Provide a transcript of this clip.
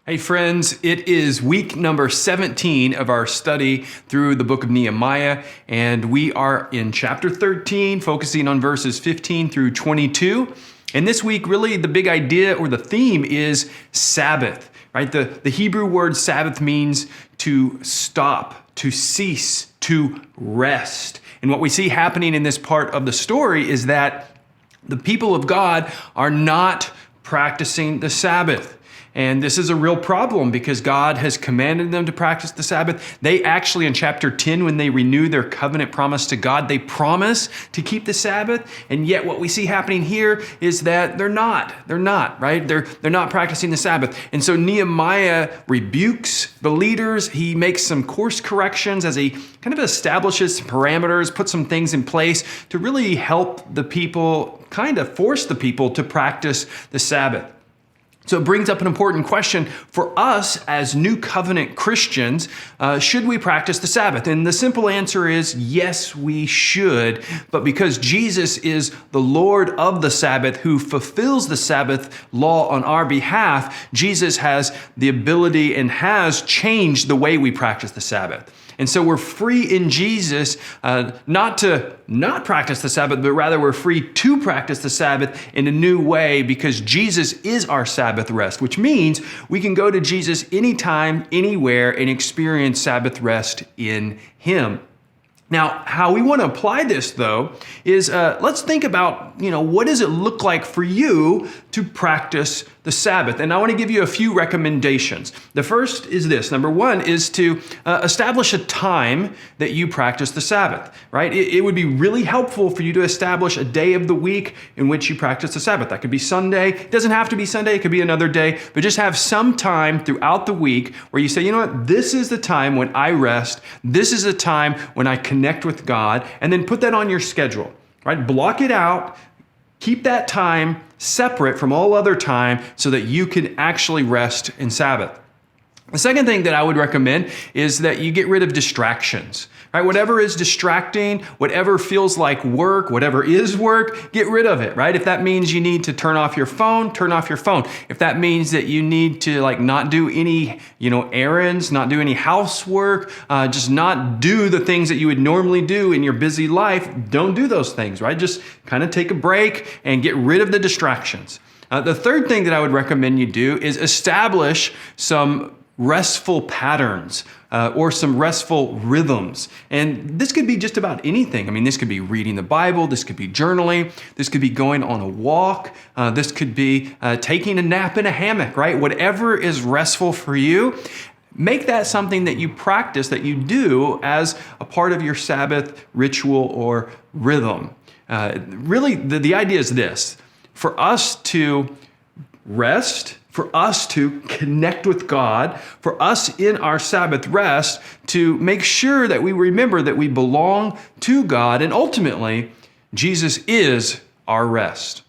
Hey friends, it is week number 17 of our study through the book of Nehemiah, and we are in chapter 13, focusing on verses 15 through 22. And this week, really the big idea or the theme is Sabbath, right? The Hebrew word Sabbath means to stop, to cease, to rest. And what we see happening in this part of the story is that the people of God are not practicing the Sabbath. And this is a real problem because God has commanded them to practice the Sabbath. They actually, in chapter 10, when they renew their covenant promise to God, they promise to keep the Sabbath. And yet what we see happening here is that they're not, right? They're not practicing the Sabbath. And so Nehemiah rebukes the leaders. He makes some course corrections as he kind of establishes some parameters, puts some things in place to really help the people, kind of force the people to practice the Sabbath. So it brings up an important question for us as New Covenant Christians. Should we practice the Sabbath? And the simple answer is yes, we should. But because Jesus is the Lord of the Sabbath who fulfills the Sabbath law on our behalf, Jesus has the ability and has changed the way we practice the Sabbath. And so we're free in Jesus not to not practice the Sabbath, but rather we're free to practice the Sabbath in a new way because Jesus is our Sabbath rest, which means we can go to Jesus anytime, anywhere, and experience Sabbath rest in Him. Now, how we want to apply this, though, is let's think about, what does it look like for you to practice the Sabbath? And I want to give you a few recommendations. The first is this. Number one is to establish a time that you practice the Sabbath, right? It would be really helpful for you to establish a day of the week in which you practice the Sabbath. That could be Sunday. It doesn't have to be Sunday. It could be another day. But just have some time throughout the week where you say, you know what? This is the time when I rest. This is the time when I connect with God. And then put that on your schedule, right? Block it out. Keep that time separate from all other time so that you can actually rest in Sabbath. The second thing that I would recommend is that you get rid of distractions, right? Whatever is distracting, whatever feels like work, whatever is work, get rid of it, right? If that means you need to turn off your phone, turn off your phone. If that means that you need to not do any, errands, not do any housework, just not do the things that you would normally do in your busy life, don't do those things, right? Just kind of take a break and get rid of the distractions. The third thing that I would recommend you do is establish some restful patterns or some restful rhythms. And this could be just about anything. I mean, this could be reading the Bible. This could be journaling. This could be going on a walk. This could be taking a nap in a hammock, right? Whatever is restful for you, make that something that you practice, that you do as a part of your Sabbath ritual or rhythm. Really, the idea is this. For us to rest, for us to connect with God, for us in our Sabbath rest to make sure that we remember that we belong to God, and ultimately, Jesus is our rest.